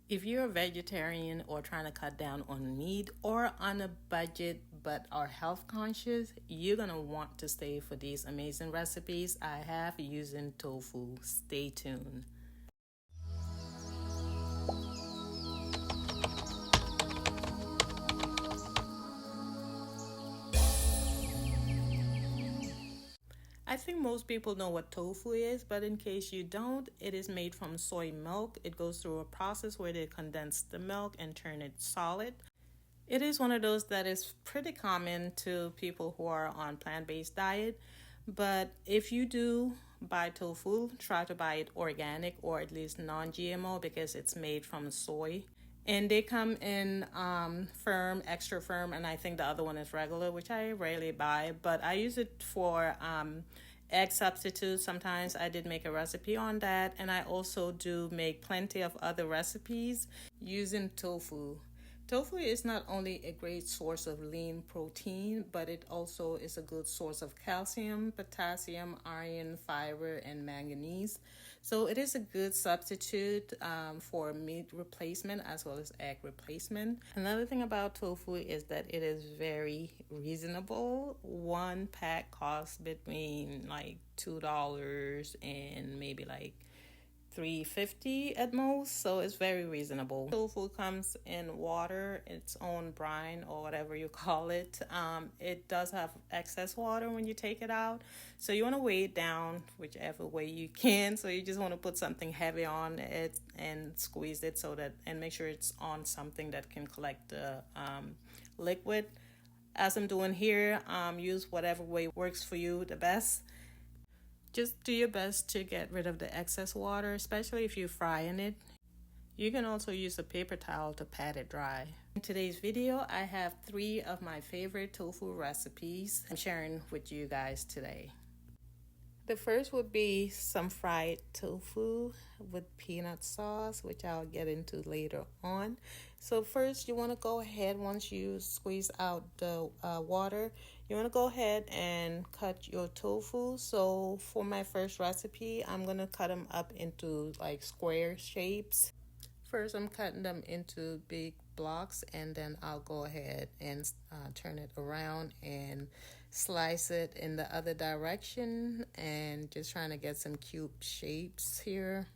If you're a vegetarian or trying to cut down on meat or on a budget but are health conscious, you're going to want to stay for these amazing recipes I have using tofu. Stay tuned. I think most people know what tofu is, but in case you don't, it is made from soy milk. It goes through a process where they condense the milk and turn it solid. It is one of those that is pretty common to people who are on plant-based diet, but if you do buy tofu, try to buy it organic or at least non-GMO because it's made from soy. And they come in firm, extra firm, and I think the other one is regular, which I rarely buy, but I use it for egg substitutes. Sometimes I did make a recipe on that, and I also do make plenty of other recipes using tofu. Tofu is not only a great source of lean protein, but it also is a good source of calcium, potassium, iron, fiber, and manganese. So it is a good substitute for meat replacement as well as egg replacement. Another thing about tofu is that it is very reasonable. One pack costs between like $2 and maybe like 350 at most, so it's very reasonable. Tofu comes in water, its own brine or whatever you call it. It does have excess water when you take it out, so you want to weigh it down whichever way you can. So you just want to put something heavy on it and squeeze it so that, and make sure it's on something that can collect the liquid. As I'm doing here, use whatever way works for you the best. Just do your best to get rid of the excess water, especially if you're frying it. You can also use a paper towel to pat it dry. In today's video, I have 3 of my favorite tofu recipes I'm sharing with you guys today. The first would be some fried tofu with peanut sauce, which I'll get into later on. So first, you want to go ahead, once you squeeze out the water, you want to go ahead and cut your tofu. So for my first recipe, I'm going to cut them up into like square shapes. First, I'm cutting them into big blocks, and then I'll go ahead and turn it around and slice it in the other direction, and just trying to get some cube shapes here.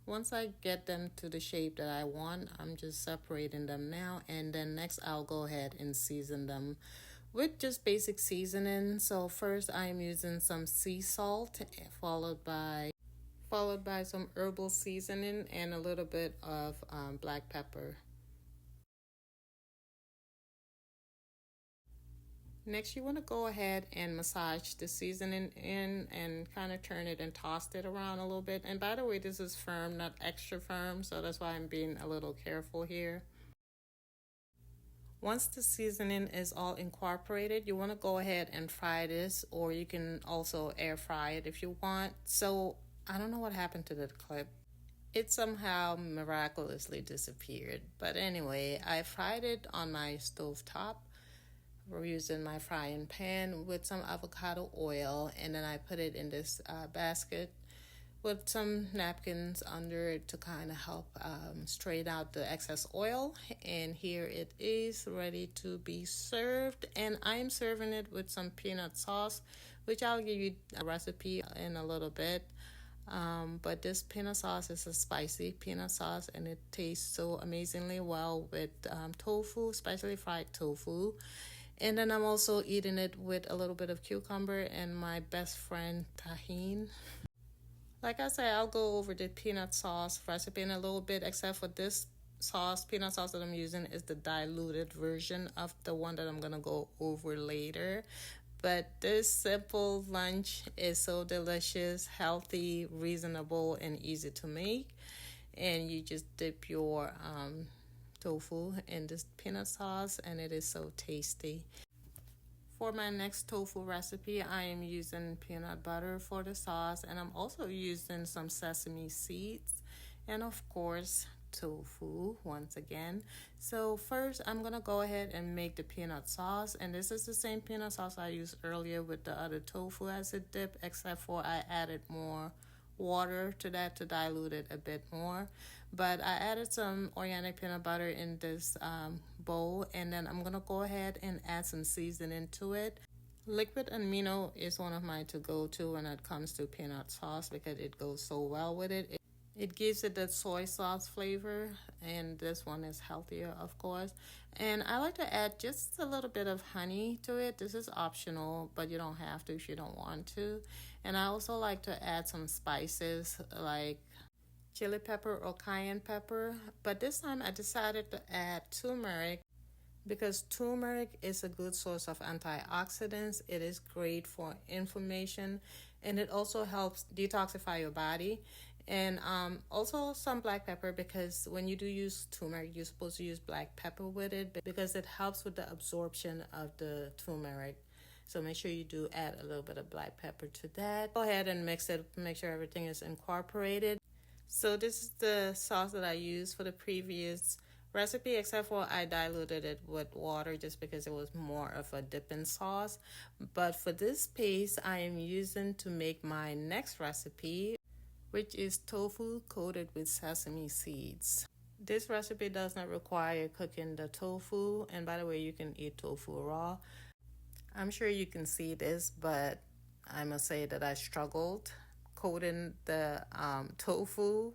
Once I get them to the shape that I want, I'm just separating them now, and then next I'll go ahead and season them with just basic seasoning. So first I'm using some sea salt, followed by some herbal seasoning and a little bit of black pepper. Next, you want to go ahead and massage the seasoning in and kind of turn it and toss it around a little bit. And by the way, this is firm, not extra firm, so that's why I'm being a little careful here. Once the seasoning is all incorporated, you want to go ahead and fry this, or you can also air fry it if you want. So I don't know what happened to the clip. It somehow miraculously disappeared. But anyway, I fried it on my stove top. We're using my frying pan with some avocado oil, and then I put it in this basket with some napkins under it to kind of help straighten out the excess oil. And here it is, ready to be served, and I'm serving it with some peanut sauce, which I'll give you a recipe in a little bit. But this peanut sauce is a spicy peanut sauce, and it tastes so amazingly well with tofu, especially fried tofu. And then I'm also eating it with a little bit of cucumber and my best friend tahini. Like I said, I'll go over the peanut sauce recipe in a little bit, except for this sauce, peanut sauce that I'm using is the diluted version of the one that I'm going to go over later. But this simple lunch is so delicious, healthy, reasonable, and easy to make. And you just dip your tofu in this peanut sauce, and it is so tasty. For my next tofu recipe, I am using peanut butter for the sauce, and I'm also using some sesame seeds, and of course tofu once again. So first I'm gonna go ahead and make the peanut sauce, and this is the same peanut sauce I used earlier with the other tofu as a dip, except for I added more water to that to dilute it a bit more. But I added some organic peanut butter in this bowl, and then I'm gonna go ahead and add some seasoning to it. Liquid amino is one of my to go to when it comes to peanut sauce because it goes so well with it. It gives it that soy sauce flavor, and this one is healthier, of course. And I like to add just a little bit of honey to it. This is optional, but you don't have to if you don't want to. And I also like to add some spices like chili pepper or cayenne pepper. But this time I decided to add turmeric because turmeric is a good source of antioxidants. It is great for inflammation, and it also helps detoxify your body. And also some black pepper, because when you do use turmeric, you're supposed to use black pepper with it because it helps with the absorption of the turmeric. So make sure you do add a little bit of black pepper to that. Go ahead and mix it, make sure everything is incorporated. So this is the sauce that I used for the previous recipe, except for I diluted it with water just because it was more of a dipping sauce. But for this paste I am using to make my next recipe, which is tofu coated with sesame seeds. This recipe does not require cooking the tofu, and by the way, you can eat tofu raw. I'm sure you can see this, but I must say that I struggled coating the tofu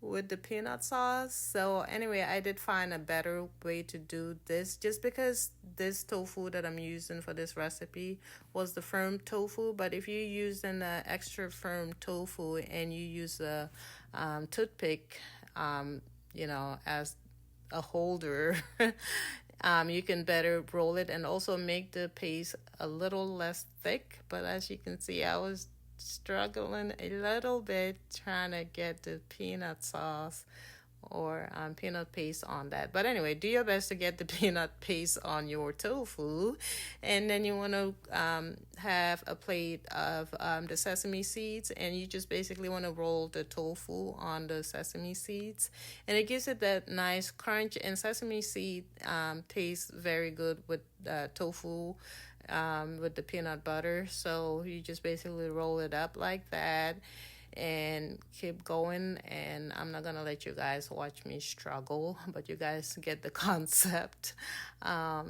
with the peanut sauce. So anyway, I did find a better way to do this, just because this tofu that I'm using for this recipe was the firm tofu. But if you're using the extra firm tofu and you use a toothpick, as a holder, you can better roll it and also make the paste a little less thick. But as you can see, I was struggling a little bit trying to get the peanut sauce or peanut paste on that. But anyway, do your best to get the peanut paste on your tofu. And then you want to have a plate of the sesame seeds, and you just basically want to roll the tofu on the sesame seeds, and it gives it that nice crunch. And sesame seed tastes very good with tofu, with the peanut butter. So you just basically roll it up like that and keep going. And I'm not gonna let you guys watch me struggle, but you guys get the concept.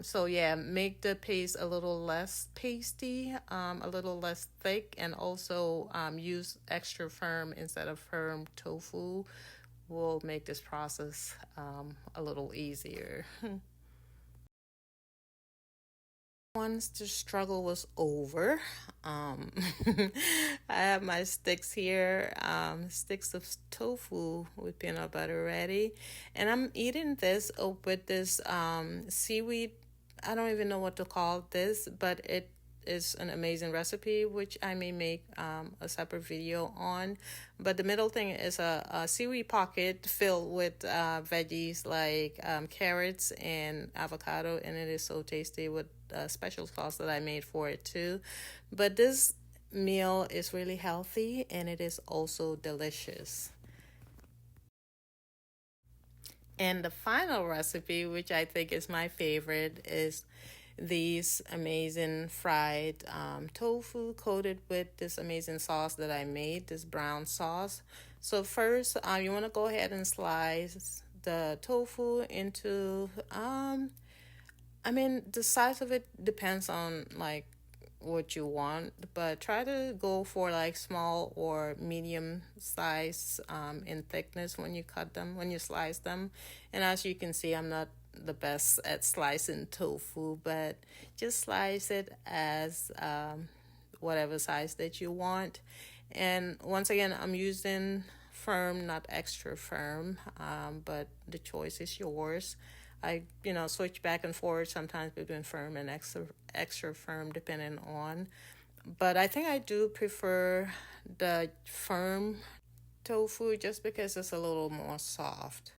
So yeah, make the paste a little less pasty, a little less thick, and also use extra firm instead of firm tofu. Will make this process a little easier. Once the struggle was over, I have my sticks here, sticks of tofu with peanut butter ready, and I'm eating this with this seaweed. I don't even know what to call this, but it is an amazing recipe, which I may make a separate video on. But the middle thing is a seaweed pocket filled with veggies like carrots and avocado, and it is so tasty with a special sauce that I made for it too. But this meal is really healthy, and it is also delicious. And the final recipe, which I think is my favorite, is these amazing fried tofu coated with this amazing sauce that I made, this brown sauce. So first, you want to go ahead and slice the tofu into, the size of it depends on like what you want, but try to go for like small or medium size in thickness when you cut them, when you slice them. And as you can see, I'm not the best at slicing tofu, but just slice it as whatever size that you want. And once again, I'm using firm, not extra firm, but the choice is yours. I switch back and forth sometimes between firm and extra firm depending on, but I think I do prefer the firm tofu just because it's a little more soft.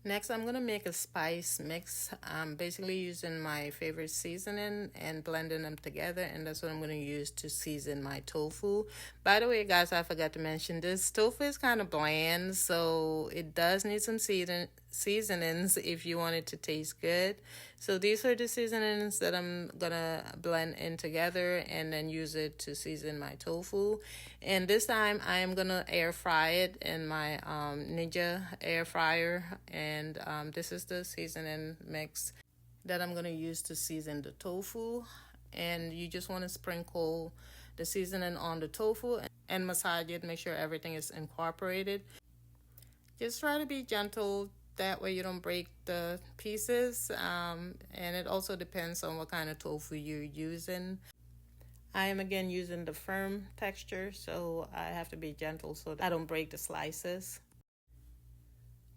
Next, I'm going to make a spice mix. I'm basically using my favorite seasoning and blending them together, and that's what I'm going to use to season my tofu. By the way, guys, I forgot to mention this. Tofu is kind of bland, so it does need some seasonings if you want it to taste good. So these are the seasonings that I'm gonna blend in together and then use it to season my tofu. And this time I am gonna air fry it in my Ninja air fryer. And this is the seasoning mix that I'm gonna use to season the tofu. And you just want to sprinkle the seasoning on the tofu and massage it, make sure everything is incorporated. Just try to be gentle, that way you don't break the pieces. And it also depends on what kind of tofu you're using. I am again using the firm texture, so I have to be gentle so that I don't break the slices.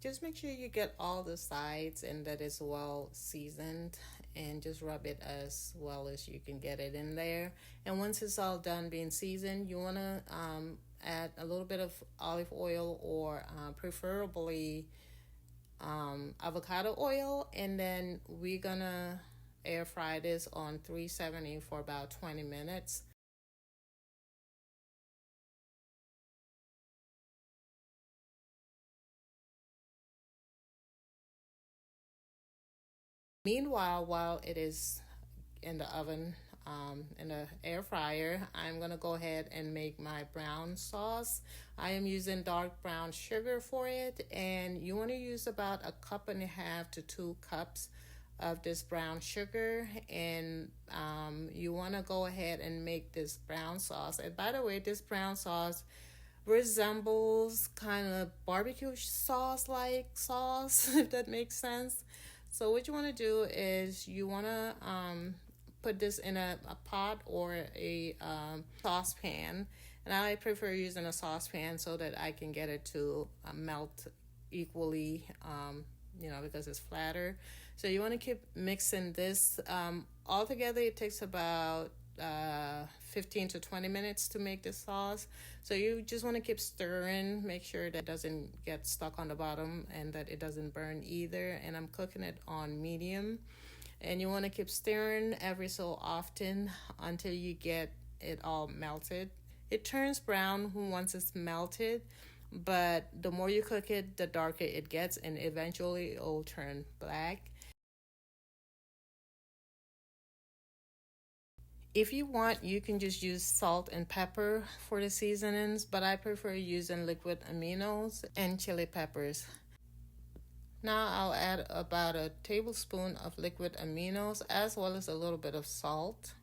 Just make sure you get all the sides and that it's well seasoned, and just rub it as well as you can get it in there. And once it's all done being seasoned, you want to add a little bit of olive oil, or preferably avocado oil, and then we're gonna air fry this on 370 for about 20 minutes. Meanwhile, while it is in the oven, in the air fryer, I'm gonna go ahead and make my brown sauce. I am using dark brown sugar for it, and you want to use about 1.5 to 2 cups of this brown sugar. And you want to go ahead and make this brown sauce. And by the way, this brown sauce resembles kind of barbecue sauce like sauce, if that makes sense. So what you want to do is you want to put this in a pot or a saucepan. And I prefer using a saucepan so that I can get it to melt equally, because it's flatter. So you want to keep mixing this. Altogether, it takes about 15 to 20 minutes to make this sauce. So you just want to keep stirring, make sure that it doesn't get stuck on the bottom and that it doesn't burn either. And I'm cooking it on medium. And you want to keep stirring every so often until you get it all melted. It turns brown once it's melted, but the more you cook it, the darker it gets, and eventually it will turn black. If you want, you can just use salt and pepper for the seasonings, but I prefer using liquid aminos and chili peppers. Now I'll add about a tablespoon of liquid aminos as well as a little bit of salt.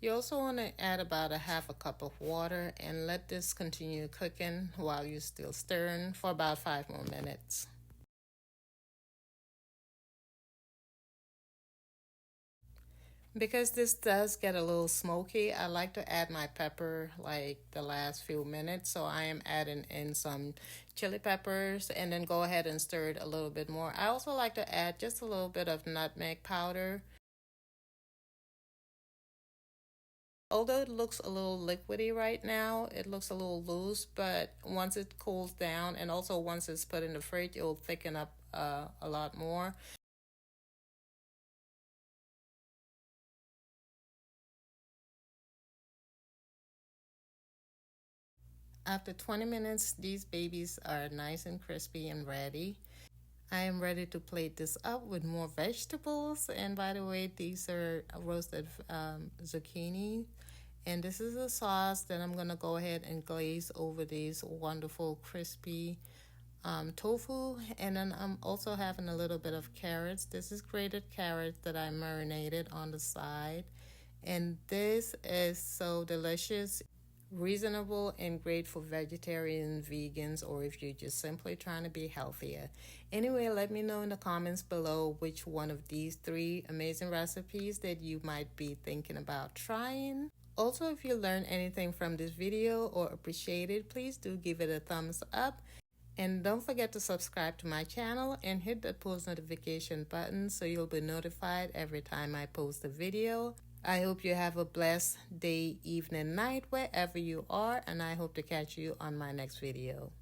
You also want to add about 1/2 cup of water and let this continue cooking while you're still stirring for about 5 more minutes. Because this does get a little smoky, I like to add my pepper like the last few minutes. So I am adding in some chili peppers and then go ahead and stir it a little bit more. I also like to add just a little bit of nutmeg powder. Although it looks a little liquidy right now, it looks a little loose, but once it cools down and also once it's put in the fridge, it will thicken up a lot more. After 20 minutes, these babies are nice and crispy and ready. I am ready to plate this up with more vegetables. And by the way, these are roasted zucchini. And this is a sauce that I'm going to go ahead and glaze over these wonderful crispy tofu. And then I'm also having a little bit of carrots. This is grated carrots that I marinated on the side. And this is so delicious, reasonable and great for vegetarian, vegans, or if you're just simply trying to be healthier. Anyway, let me know in the comments below which one of these 3 amazing recipes that you might be thinking about trying. Also, if you learned anything from this video or appreciate it, please do give it a thumbs up. And don't forget to subscribe to my channel and hit that post notification button so you'll be notified every time I post a video. I hope you have a blessed day, evening, night, wherever you are, and I hope to catch you on my next video.